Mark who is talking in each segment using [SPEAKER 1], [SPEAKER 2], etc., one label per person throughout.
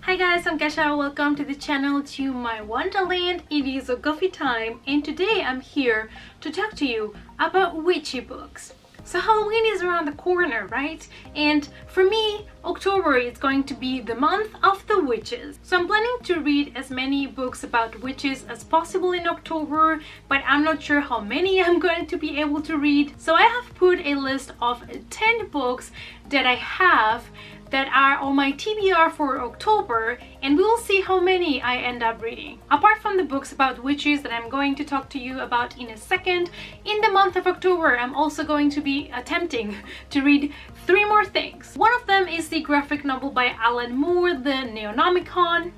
[SPEAKER 1] Hi guys, I'm Kasha. Welcome to the channel, to my wonderland. It is a coffee time and today I'm here to talk to you about witchy books. So Halloween is around the corner, right? And for me, October is going to be the month of the witches. So I'm planning to read as many books about witches as possible in October, but I'm not sure how many I'm going to be able to read. So I have put a list of 10 books that I have that are on my TBR for October, and we will see how many I end up reading. Apart from the books about witches that I'm going to talk to you about in a second, in the month of October I'm also going to be attempting to read 3 more things. One of them is the graphic novel by Alan Moore, the Neonomicon.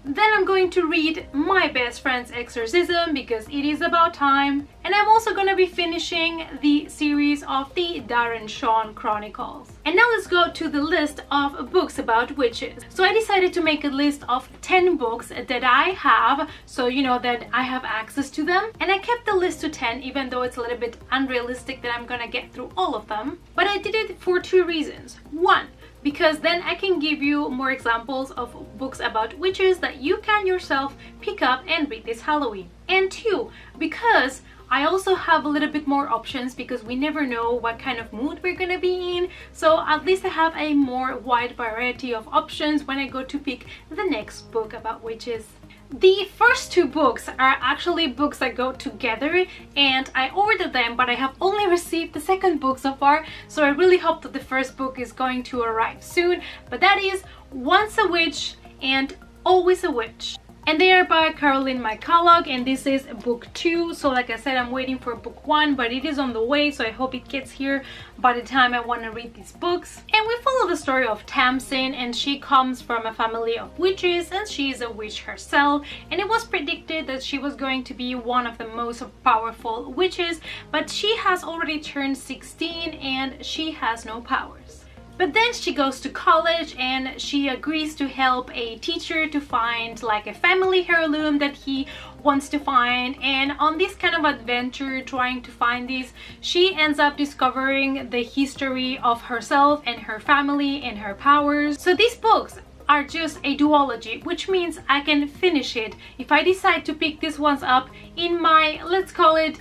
[SPEAKER 1] Then I'm going to read My Best Friend's Exorcism because it is about time. And I'm also going to be finishing the series of the Darren Shawn Chronicles. And now let's go to the list of books about witches. So I decided to make a list of 10 books that I have, so you know that I have access to them. And I kept the list to 10 even though it's a little bit unrealistic that I'm gonna get through all of them. But I did it for 2 reasons. One, because then I can give you more examples of books about witches that you can yourself pick up and read this Halloween. And 2, because I also have a little bit more options because we never know what kind of mood we're gonna be in. So at least I have a more wide variety of options when I go to pick the next book about witches. The first 2 books are actually books that go together, and I ordered them, but I have only received the second book so far, so I really hope that the first book is going to arrive soon. But that is Once a Witch and Always a Witch. And they are by Caroline McCulloch, and this is book 2. So like I said, I'm waiting for book 1, but it is on the way, so I hope it gets here by the time I want to read these books. And we follow the story of Tamsin, and she comes from a family of witches, and she is a witch herself. And it was predicted that she was going to be one of the most powerful witches, but she has already turned 16 and she has no powers. But then she goes to college and she agrees to help a teacher to find like a family heirloom that he wants to find. And on this kind of adventure trying to find this, she ends up discovering the history of herself and her family and her powers. So these books are just a duology, which means I can finish it if I decide to pick these ones up in my, let's call it,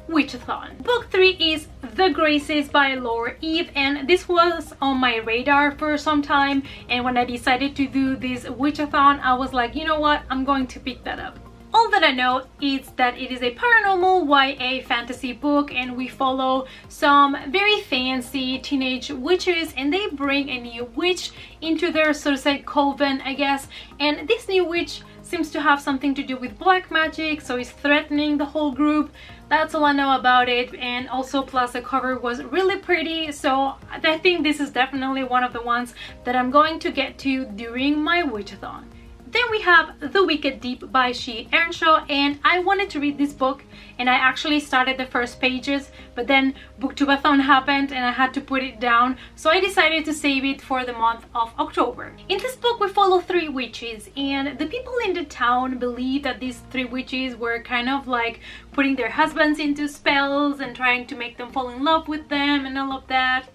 [SPEAKER 1] Witch-A-Thon. Book 3 is The Graces by Laura Eve, and this was on my radar for some time, and when I decided to do this Witch-A-Thon, I was like, you know what, I'm going to pick that up. All that I know is that it is a paranormal YA fantasy book, and we follow some very fancy teenage witches, and they bring a new witch into their, so to say, coven, I guess. And this new witch seems to have something to do with black magic, so is threatening the whole group. That's all I know about it. And also, plus the cover was really pretty, so I think this is definitely one of the ones that I'm going to get to during my Witch-A-Thon. Then we have The Wicked Deep by She Earnshaw, and I wanted to read this book, and I actually started the first pages, but then Booktubeathon happened and I had to put it down, so I decided to save it for the month of October. In this book we follow 3 witches, and the people in the town believe that these 3 witches were kind of like putting their husbands into spells and trying to make them fall in love with them and all of that.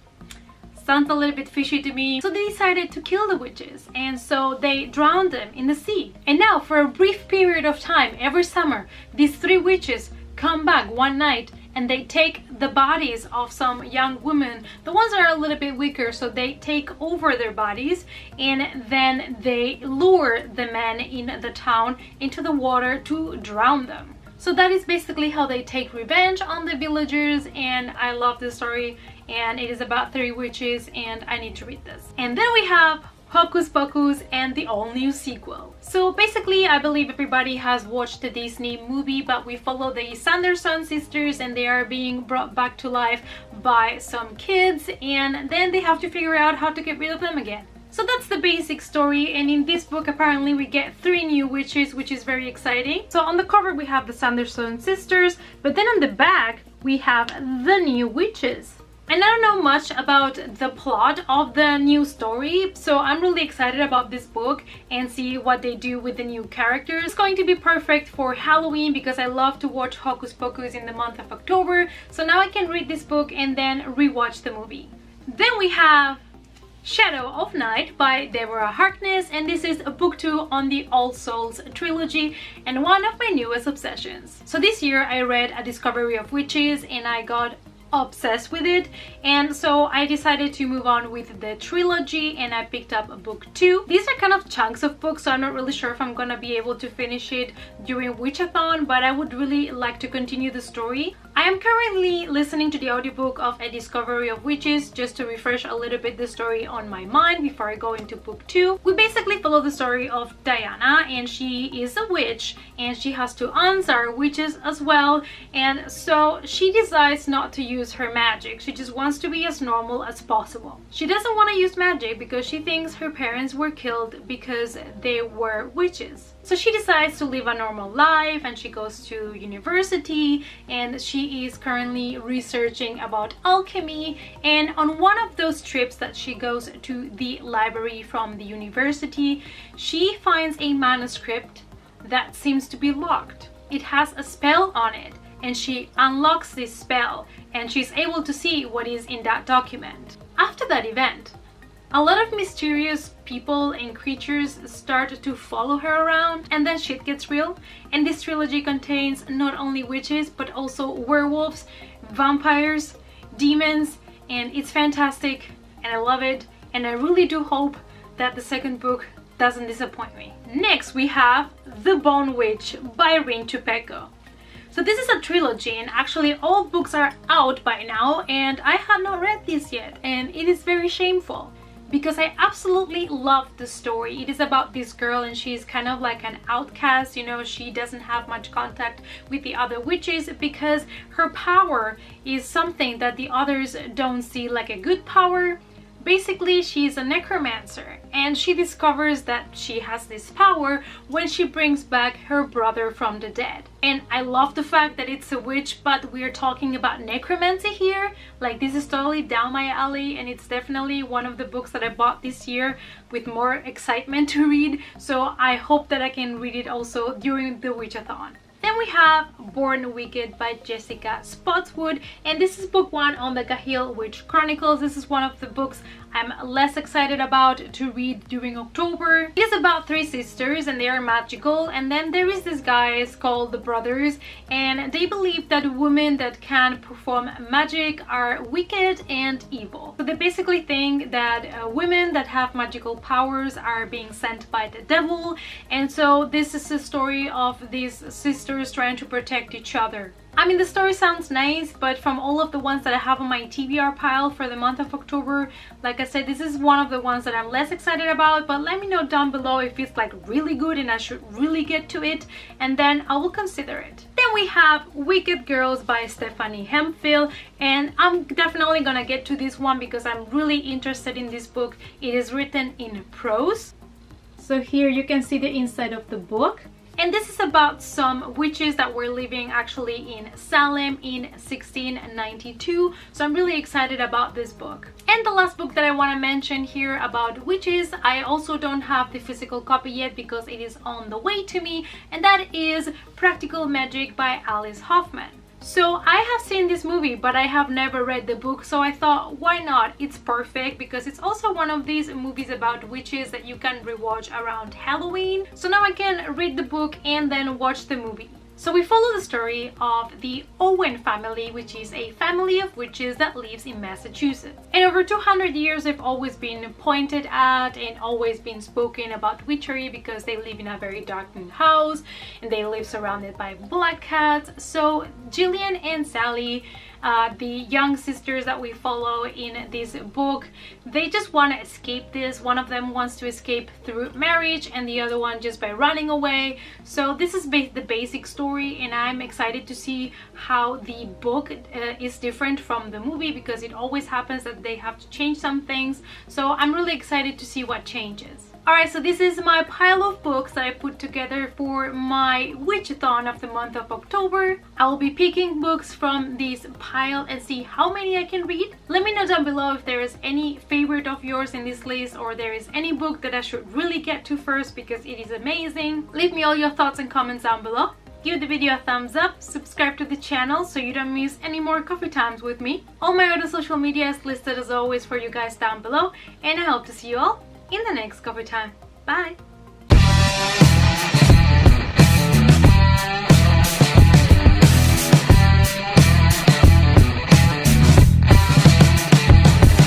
[SPEAKER 1] Sounds a little bit fishy to me. So they decided to kill the witches, and so they drowned them in the sea. And now for a brief period of time every summer, these 3 witches come back one night and they take the bodies of some young women. The ones that are a little bit weaker, so they take over their bodies, and then they lure the men in the town into the water to drown them. So that is basically how they take revenge on the villagers, and I love this story, and it is about 3 witches, and I need to read this. And then we have Hocus Pocus and the all-new sequel. So basically, I believe everybody has watched the Disney movie, but we follow the Sanderson sisters, and they are being brought back to life by some kids, and then they have to figure out how to get rid of them again. So that's the basic story, and in this book apparently we get 3 new witches, which is very exciting. So on the cover we have the Sanderson sisters, but then on the back we have the new witches. And I don't know much about the plot of the new story, so I'm really excited about this book and see what they do with the new characters. It's going to be perfect for Halloween because I love to watch Hocus Pocus in the month of October, so now I can read this book and then rewatch the movie. Then we have Shadow of Night by Deborah Harkness, and this is book 2 on the All Souls trilogy and one of my newest obsessions. So this year I read A Discovery of Witches and I got obsessed with it, and so I decided to move on with the trilogy and I picked up book 2. These are kind of chunks of books, so I'm not really sure if I'm gonna be able to finish it during Witch-A-Thon, but I would really like to continue the story. I am currently listening to the audiobook of A Discovery of Witches just to refresh a little bit the story on my mind before I go into book 2. We basically follow the story of Diana, and she is a witch and she has two aunts are witches as well, and so she decides not to use her magic. She just wants to be as normal as possible. She doesn't want to use magic because she thinks her parents were killed because they were witches. So she decides to live a normal life and she goes to university and she is currently researching about alchemy, and on one of those trips that she goes to the library from the university, she finds a manuscript that seems to be locked. It has a spell on it, and she unlocks this spell and she's able to see what is in that document. After that event, a lot of mysterious people and creatures start to follow her around, and then shit gets real. And this trilogy contains not only witches but also werewolves, vampires, demons, and it's fantastic and I love it, and I really do hope that the second book doesn't disappoint me. Next we have The Bone Witch by Rin Chupeco. So this is a trilogy, and actually all books are out by now and I have not read this yet, and it is very shameful because I absolutely love the story. It is about this girl and she's kind of like an outcast, you know, she doesn't have much contact with the other witches because her power is something that the others don't see like a good power. Basically, she's a necromancer and she discovers that she has this power when she brings back her brother from the dead. And I love the fact that it's a witch, but we're talking about necromancy here. Like, this is totally down my alley, and it's definitely one of the books that I bought this year with more excitement to read. So I hope that I can read it also during the Witch-A-Thon. Then we have Born Wicked by Jessica Spotswood, and this is book 1 on the Cahill Witch Chronicles. This is one of the books I'm less excited about to read during October. It is about 3 sisters and they are magical, and then there is this guys called the brothers, and they believe that women that can perform magic are wicked and evil. So they basically think that women that have magical powers are being sent by the devil, and so this is the story of these sisters trying to protect each other. I mean, the story sounds nice, but from all of the ones that I have on my TBR pile for the month of October, like I said, this is one of the ones that I'm less excited about, but let me know down below if it's like really good and I should really get to it, and then I will consider it. Then we have Wicked Girls by Stephanie Hemphill, and I'm definitely gonna get to this one because I'm really interested in this book. It is written in prose. So here you can see the inside of the book. And this is about some witches that were living actually in Salem in 1692. So I'm really excited about this book. And the last book that I want to mention here about witches, I also don't have the physical copy yet because it is on the way to me, and that is Practical Magic by Alice Hoffman. So I have seen this movie, but I have never read the book, so I thought, why not? It's perfect because it's also one of these movies about witches that you can rewatch around Halloween. So now I can read the book and then watch the movie. So we follow the story of the Owen family, which is a family of witches that lives in Massachusetts. And over 200 years, they've always been pointed at and always been spoken about witchery because they live in a very darkened house and they live surrounded by black cats. So Jillian and Sally, the young sisters that we follow in this book, they just want to escape this. One of them wants to escape through marriage and the other one just by running away. So this is the basic story, and I'm excited to see how the book is different from the movie because it always happens that they have to change some things. So I'm really excited to see what changes. Alright, so this is my pile of books that I put together for my Witch-A-Thon of the month of October. I will be picking books from this pile and see how many I can read. Let me know down below if there is any favorite of yours in this list, or there is any book that I should really get to first because it is amazing. Leave me all your thoughts and comments down below. give the video a thumbs up, subscribe to the channel so you don't miss any more coffee times with me. All my other social media is listed as always for you guys down below, and I hope to see you all in the next coffee time. Bye!